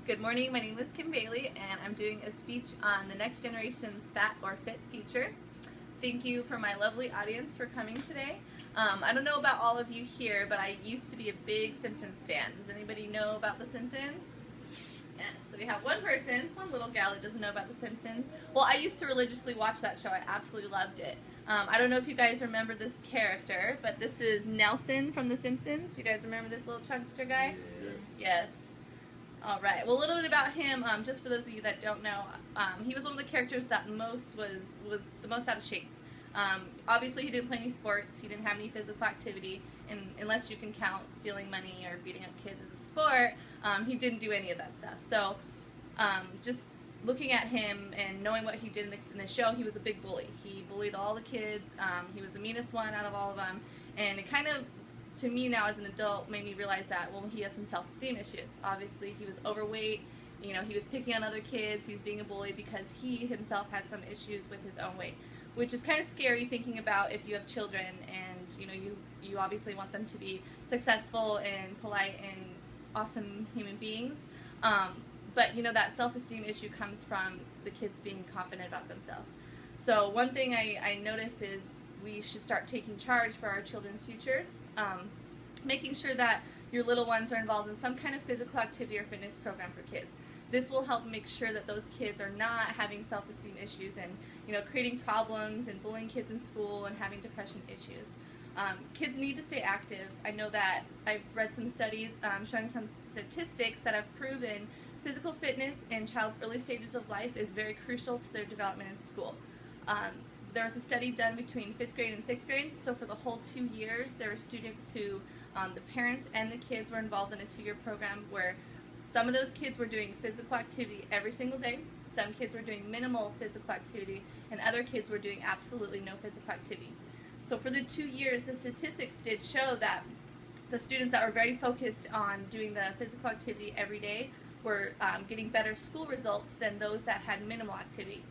Good morning, my name is Kim Bailey and I'm doing a speech on the next generation's fat or fit future. Thank you for my lovely audience for coming today. I don't know about all of you here, but I used to be a big Simpsons fan. Does anybody know about The Simpsons? Yes, so we have one person, one little gal that doesn't know about The Simpsons. Well, I used to religiously watch that show. I absolutely loved it. I don't know if you guys remember this character, but this is Nelson from The Simpsons. You guys remember this little chunkster guy? Yes. All right. Well, a little bit about him, just for those of you that don't know, he was one of the characters that was the most out of shape. Obviously, he didn't play any sports. He didn't have any physical activity, and unless you can count stealing money or beating up kids as a sport, he didn't do any of that stuff. So, just looking at him and knowing what he did in the show, he was a big bully. He bullied all the kids. He was the meanest one out of all of them, and it kind of, to me now as an adult, made me realize that, well, he had some self-esteem issues. Obviously, he was overweight, you know, he was picking on other kids, he was being a bully because he himself had some issues with his own weight, which is kind of scary thinking about if you have children and, you know, you obviously want them to be successful and polite and awesome human beings, but, you know, that self-esteem issue comes from the kids being confident about themselves. So one thing I noticed is we should start taking charge for our children's future. Making sure that your little ones are involved in some kind of physical activity or fitness program for kids. This will help make sure that those kids are not having self-esteem issues and, you know, creating problems and bullying kids in school and having depression issues. Kids need to stay active. I know that I've read some studies showing some statistics that have proven physical fitness in child's early stages of life is very crucial to their development in school. There was a study done between 5th grade and 6th grade, so for the whole 2 years there were students who, the parents and the kids were involved in a 2-year program where some of those kids were doing physical activity every single day, some kids were doing minimal physical activity, and other kids were doing absolutely no physical activity. So for the 2 years, the statistics did show that the students that were very focused on doing the physical activity every day were getting better school results than those that had minimal activity.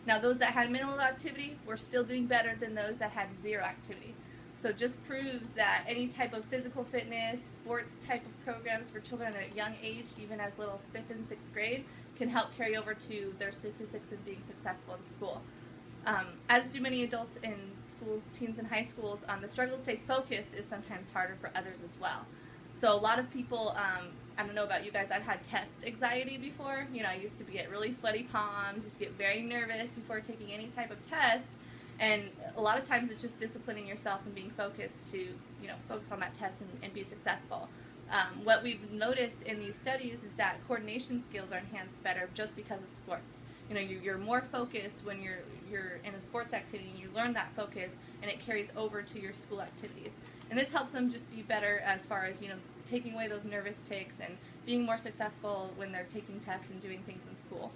Now, those that had minimal activity were still doing better than those that had zero activity. So it just proves that any type of physical fitness, sports type of programs for children at a young age, even as little as 5th and 6th grade, can help carry over to their statistics and being successful in school. As do many adults in schools, teens and high schools, the struggle to stay focused is sometimes harder for others as well. So a lot of people, I don't know about you guys, I've had test anxiety before. You know, I used to get really sweaty palms, used to get very nervous before taking any type of test. And a lot of times it's just disciplining yourself and being focused to, you know, focus on that test and be successful. What we've noticed in these studies is that coordination skills are enhanced better just because of sports. You know, you're more focused when you're in a sports activity, and you learn that focus, and it carries over to your school activities. And this helps them just be better as far as, you know, taking away those nervous tics and being more successful when they're taking tests and doing things in school.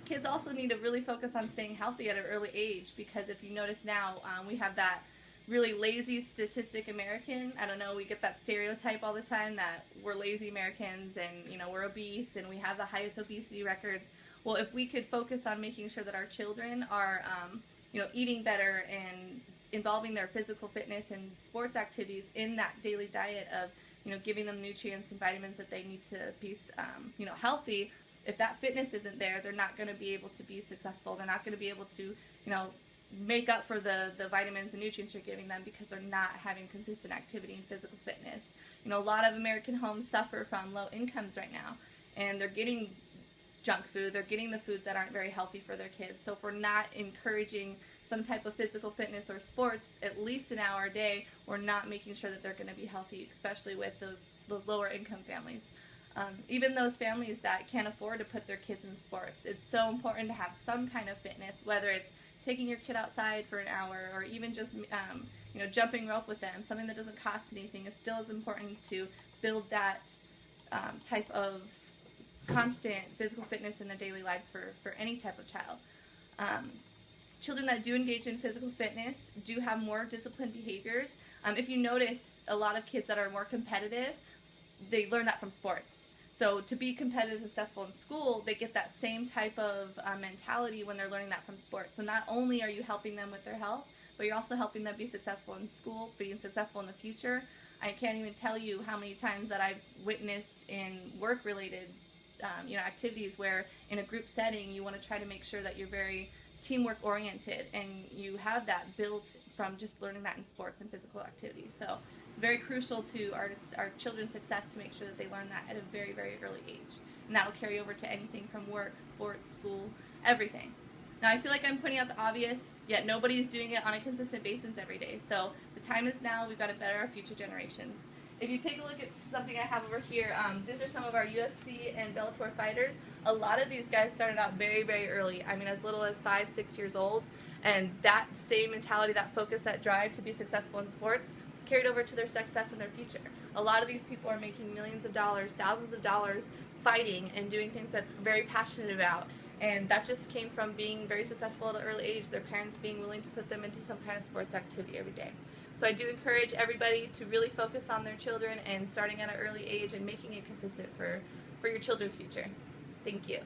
Kids also need to really focus on staying healthy at an early age, because if you notice now, we have that really lazy statistic American. I don't know, we get that stereotype all the time that we're lazy Americans and, you know, we're obese and we have the highest obesity records. Well, if we could focus on making sure that our children are, you know, eating better and involving their physical fitness and sports activities in that daily diet of, you know, giving them nutrients and vitamins that they need to be, you know, healthy. If that fitness isn't there, they're not going to be able to be successful. They're not going to be able to, you know, make up for the vitamins and nutrients you're giving them because they're not having consistent activity and physical fitness. You know, a lot of American homes suffer from low incomes right now, and they're getting junk food. They're getting the foods that aren't very healthy for their kids. So if we're not encouraging some type of physical fitness or sports at least an hour a day, we're not making sure that they're going to be healthy, especially with those lower income families. Even those families that can't afford to put their kids in sports, it's so important to have some kind of fitness, whether it's taking your kid outside for an hour or even just you know, jumping rope with them. Something that doesn't cost anything is still as important to build that type of constant physical fitness in their daily lives for any type of child. Children that do engage in physical fitness do have more disciplined behaviors. If you notice, a lot of kids that are more competitive, they learn that from sports. So to be competitive and successful in school, they get that same type of mentality when they're learning that from sports. So not only are you helping them with their health, but you're also helping them be successful in school, being successful in the future. I can't even tell you how many times that I've witnessed in work-related activities where in a group setting you want to try to make sure that you're very teamwork oriented, and you have that built from just learning that in sports and physical activity. So it's very crucial to our children's success to make sure that they learn that at a very, very early age. And that'll carry over to anything from work, sports, school, everything. Now I feel like I'm pointing out the obvious, yet nobody's doing it on a consistent basis every day. So the time is now. We've got to better our future generations. If you take a look at something I have over here, these are some of our UFC and Bellator fighters. A lot of these guys started out very, very early. I mean, as little as 5, 6 years old. And that same mentality, that focus, that drive to be successful in sports carried over to their success in their future. A lot of these people are making millions of dollars, thousands of dollars fighting and doing things that they're very passionate about. And that just came from being very successful at an early age, their parents being willing to put them into some kind of sports activity every day. So I do encourage everybody to really focus on their children and starting at an early age and making it consistent for your children's future. Thank you.